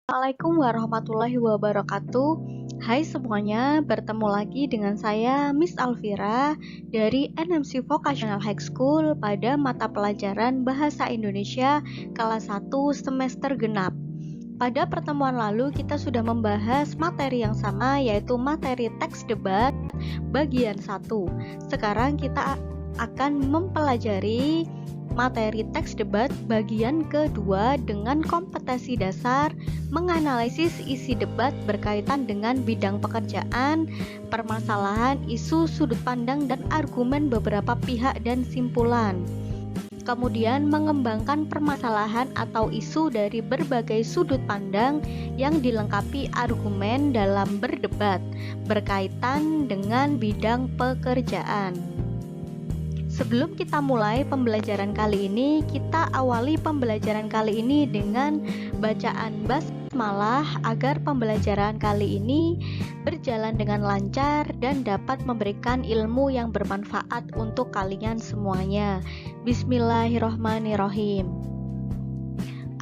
Assalamualaikum warahmatullahi wabarakatuh. Hai semuanya, bertemu lagi dengan saya Miss Alvira dari NMC Vocational High School pada mata pelajaran Bahasa Indonesia kelas 1 semester genap. Pada pertemuan lalu kita sudah membahas materi yang sama, yaitu materi teks debat bagian 1. Sekarang kita akan mempelajari materi teks debat bagian kedua dengan kompetensi dasar menganalisis isi debat berkaitan dengan bidang pekerjaan, permasalahan, isu, sudut pandang, dan argumen beberapa pihak dan simpulan. Kemudian mengembangkan permasalahan atau isu dari berbagai sudut pandang yang dilengkapi argumen dalam berdebat berkaitan dengan bidang pekerjaan. Sebelum kita mulai pembelajaran kali ini, kita awali pembelajaran kali ini dengan bacaan basmalah agar pembelajaran kali ini berjalan dengan lancar dan dapat memberikan ilmu yang bermanfaat untuk kalian semuanya. Bismillahirrohmanirrohim.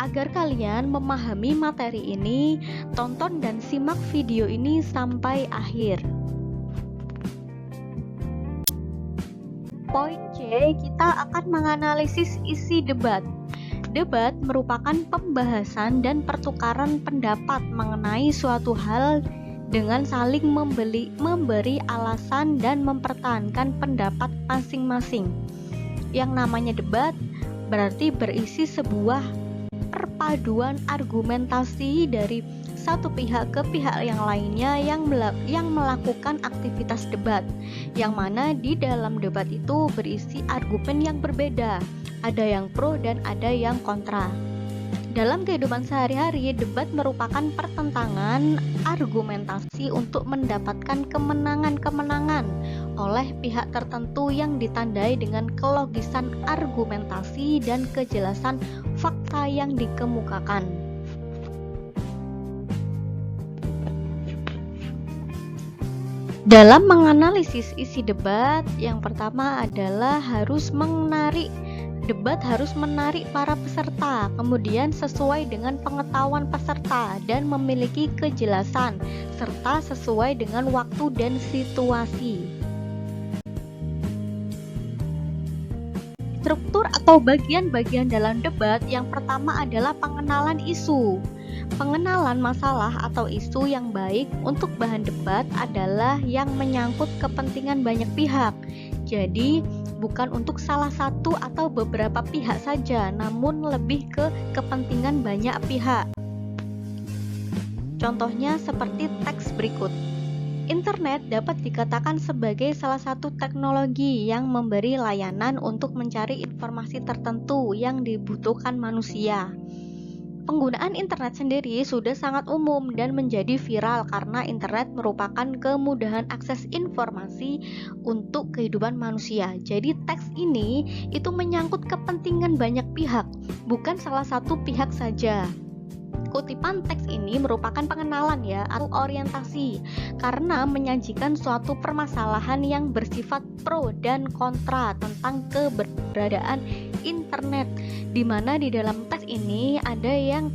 Agar kalian memahami materi ini, tonton dan simak video ini sampai akhir. Poin C, kita akan menganalisis isi debat. Debat merupakan pembahasan dan pertukaran pendapat mengenai suatu hal dengan saling memberi alasan dan mempertahankan pendapat masing-masing. Yang namanya debat berarti berisi sebuah perpaduan argumentasi dari satu pihak ke pihak yang lainnya yang melakukan aktivitas debat, yang mana di dalam debat itu berisi argumen yang berbeda, ada yang pro dan ada yang kontra. Dalam kehidupan sehari-hari, debat merupakan pertentangan argumentasi untuk mendapatkan kemenangan-kemenangan oleh pihak tertentu yang ditandai dengan kelogisan argumentasi dan kejelasan fakta yang dikemukakan. Dalam menganalisis isi debat, yang pertama adalah debat harus menarik para peserta, kemudian sesuai dengan pengetahuan peserta dan memiliki kejelasan, serta sesuai dengan waktu dan situasi. Struktur atau bagian-bagian dalam debat yang pertama adalah pengenalan isu. Pengenalan masalah atau isu yang baik untuk bahan debat adalah yang menyangkut kepentingan banyak pihak. Jadi, bukan untuk salah satu atau beberapa pihak saja, namun lebih ke kepentingan banyak pihak. Contohnya seperti teks berikut. Internet dapat dikatakan sebagai salah satu teknologi yang memberi layanan untuk mencari informasi tertentu yang dibutuhkan manusia. Penggunaan internet sendiri sudah sangat umum dan menjadi viral karena internet merupakan kemudahan akses informasi untuk kehidupan manusia. Jadi teks ini itu menyangkut kepentingan banyak pihak, bukan salah satu pihak saja. Kutipan teks ini merupakan pengenalan atau orientasi karena menyajikan suatu permasalahan yang bersifat pro dan kontra tentang keberadaan internet, di mana di dalam teks ini ada yang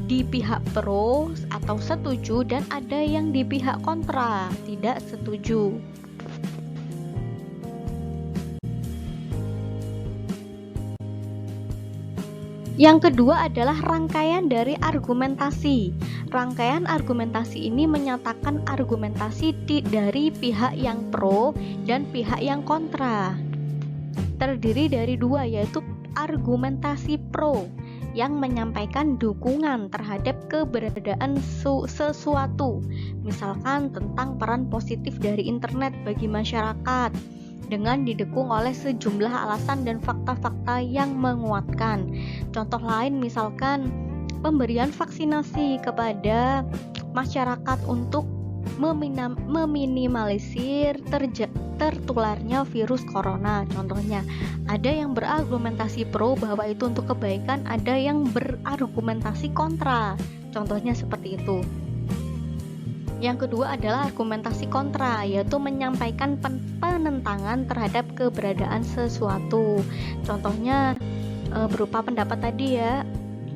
di pihak pro atau setuju dan ada yang di pihak kontra tidak setuju. Yang kedua adalah rangkaian dari argumentasi. Rangkaian argumentasi ini menyatakan argumentasi dari pihak yang pro dan pihak yang kontra. Terdiri dari dua, yaitu argumentasi pro yang menyampaikan dukungan terhadap keberadaan sesuatu, misalkan tentang peran positif dari internet bagi masyarakat, dengan didukung oleh sejumlah alasan dan fakta-fakta yang menguatkan. Contoh lain misalkan pemberian vaksinasi kepada masyarakat untuk meminimalisir tertularnya virus corona. Contohnya, ada yang berargumentasi pro bahwa itu untuk kebaikan, ada yang berargumentasi kontra. Contohnya seperti itu. Yang kedua adalah argumentasi kontra, yaitu menyampaikan penentangan terhadap keberadaan sesuatu. Contohnya berupa pendapat tadi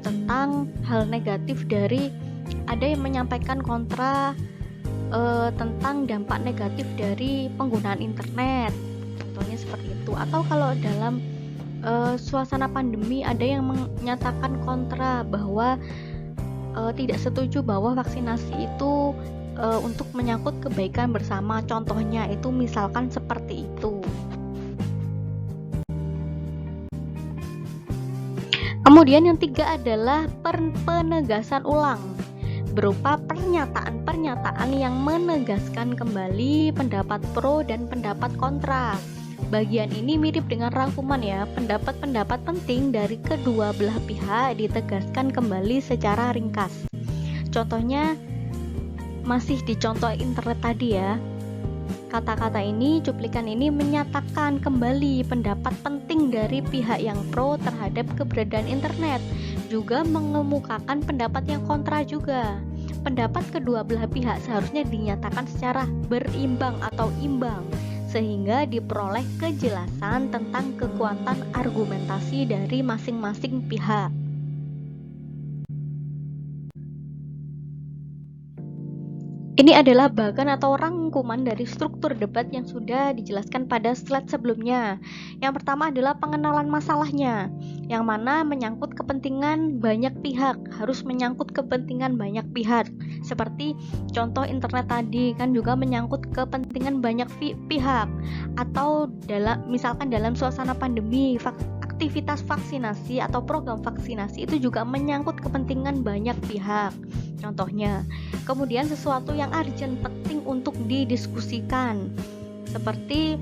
tentang hal negatif dari ada yang menyampaikan kontra tentang dampak negatif dari penggunaan internet, contohnya seperti itu. Atau kalau dalam suasana pandemi ada yang menyatakan kontra bahwa tidak setuju bahwa vaksinasi itu untuk menyangkut kebaikan bersama, contohnya itu misalkan seperti itu. Kemudian yang tiga adalah penegasan ulang, berupa pernyataan-pernyataan yang menegaskan kembali pendapat pro dan pendapat kontra. Bagian ini mirip dengan rangkuman ya, pendapat-pendapat penting dari kedua belah pihak ditegaskan kembali secara ringkas. Contohnya masih di contoh internet tadi ya. Kata-kata ini, cuplikan ini menyatakan kembali pendapat penting dari pihak yang pro terhadap keberadaan internet, juga mengemukakan pendapat yang kontra juga. Pendapat kedua belah pihak seharusnya dinyatakan secara berimbang atau imbang, sehingga diperoleh kejelasan tentang kekuatan argumentasi dari masing-masing pihak. Ini adalah bagan atau rangkuman dari struktur debat yang sudah dijelaskan pada slide sebelumnya. Yang pertama adalah pengenalan masalahnya, yang mana menyangkut kepentingan banyak pihak, harus menyangkut kepentingan banyak pihak. Seperti contoh internet tadi kan juga menyangkut kepentingan banyak pihak. Atau misalkan dalam suasana pandemi, aktivitas vaksinasi atau program vaksinasi itu juga menyangkut kepentingan banyak pihak. Contohnya, kemudian sesuatu yang urgent, penting untuk didiskusikan, seperti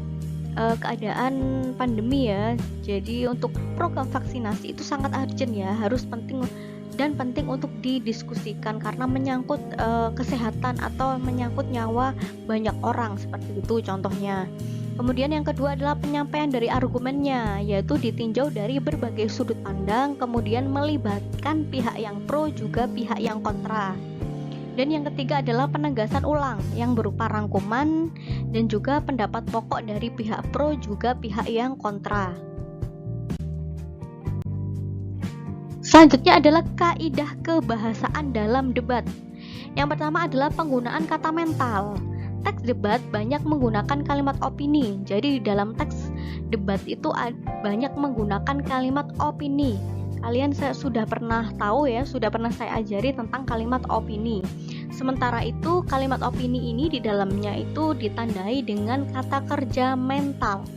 keadaan pandemi ya. Jadi untuk program vaksinasi itu sangat urgent ya, harus penting untuk didiskusikan karena menyangkut kesehatan atau menyangkut nyawa banyak orang, seperti itu contohnya. Kemudian yang kedua adalah penyampaian dari argumennya, yaitu ditinjau dari berbagai sudut pandang, kemudian melibatkan pihak yang pro juga pihak yang kontra. Dan yang ketiga adalah penegasan ulang, yang berupa rangkuman dan juga pendapat pokok dari pihak pro juga pihak yang kontra. Selanjutnya adalah kaidah kebahasaan dalam debat. Yang pertama adalah penggunaan kata mental. Teks debat banyak menggunakan kalimat opini. Jadi di dalam teks debat itu banyak menggunakan kalimat opini. Kalian sudah pernah tahu ya, sudah pernah saya ajari tentang kalimat opini. Sementara itu kalimat opini ini di dalamnya itu ditandai dengan kata kerja mental.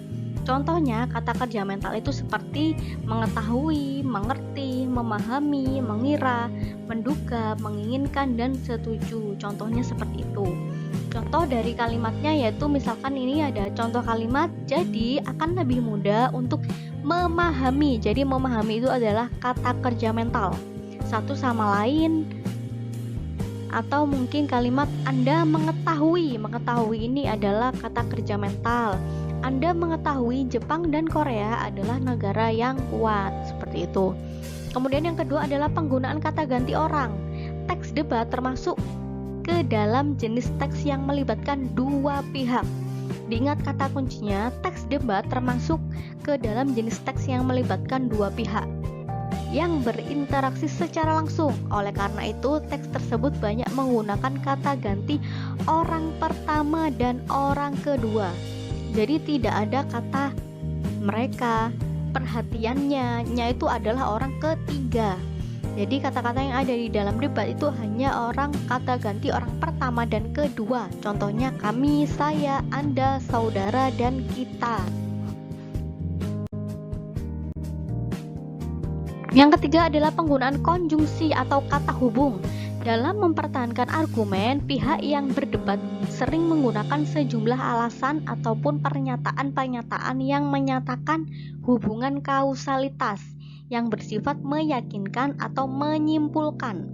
Contohnya kata kerja mental itu seperti mengetahui, mengerti, memahami, mengira, menduga, menginginkan, dan setuju. Contohnya seperti itu. Contoh dari kalimatnya yaitu misalkan ini ada contoh kalimat, jadi akan lebih mudah untuk memahami. Jadi memahami itu adalah kata kerja mental satu sama lain. Atau mungkin kalimat Anda mengetahui. Mengetahui ini adalah kata kerja mental. Anda mengetahui Jepang dan Korea adalah negara yang kuat, seperti itu. Kemudian yang kedua adalah penggunaan kata ganti orang. Teks debat termasuk ke dalam jenis teks yang melibatkan dua pihak. Diingat kata kuncinya, teks debat termasuk ke dalam jenis teks yang melibatkan dua pihak yang berinteraksi secara langsung. Oleh karena itu, teks tersebut banyak menggunakan kata ganti orang pertama dan orang kedua. Jadi tidak ada kata mereka, perhatiannya, itu adalah orang ketiga. Jadi kata-kata yang ada di dalam debat itu hanya kata ganti orang pertama dan kedua. Contohnya kami, saya, Anda, saudara, dan kita. Yang ketiga adalah penggunaan konjungsi atau kata hubung. Dalam mempertahankan argumen, pihak yang berdebat sering menggunakan sejumlah alasan ataupun pernyataan-pernyataan yang menyatakan hubungan kausalitas yang bersifat meyakinkan atau menyimpulkan.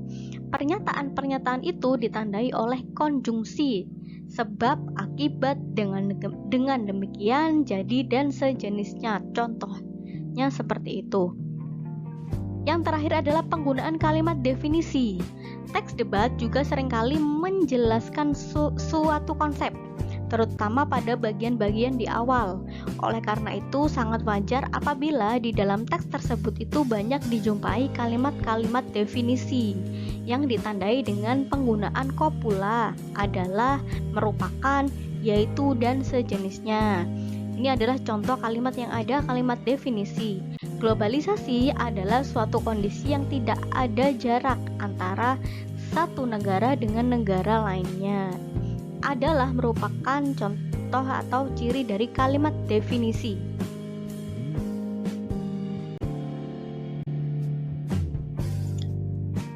Pernyataan-pernyataan itu ditandai oleh konjungsi, sebab, akibat, dengan demikian, jadi, dan sejenisnya. Contohnya seperti itu. Yang terakhir adalah penggunaan kalimat definisi. Teks debat juga seringkali menjelaskan suatu konsep, terutama pada bagian-bagian di awal. Oleh karena itu, sangat wajar apabila di dalam teks tersebut itu banyak dijumpai kalimat-kalimat definisi yang ditandai dengan penggunaan copula, adalah, merupakan, yaitu, dan sejenisnya. Ini adalah contoh kalimat yang ada kalimat definisi. Globalisasi adalah suatu kondisi yang tidak ada jarak antara satu negara dengan negara lainnya. Adalah merupakan contoh atau ciri dari kalimat definisi.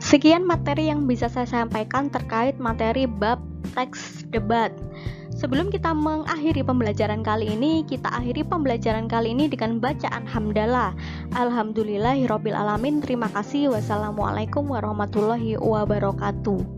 Sekian materi yang bisa saya sampaikan terkait materi bab teks debat. Sebelum kita mengakhiri pembelajaran kali ini, kita akhiri pembelajaran kali ini dengan bacaan hamdalah. Alhamdulillahirabbil alamin. Terima kasih. Wassalamualaikum warahmatullahi wabarakatuh.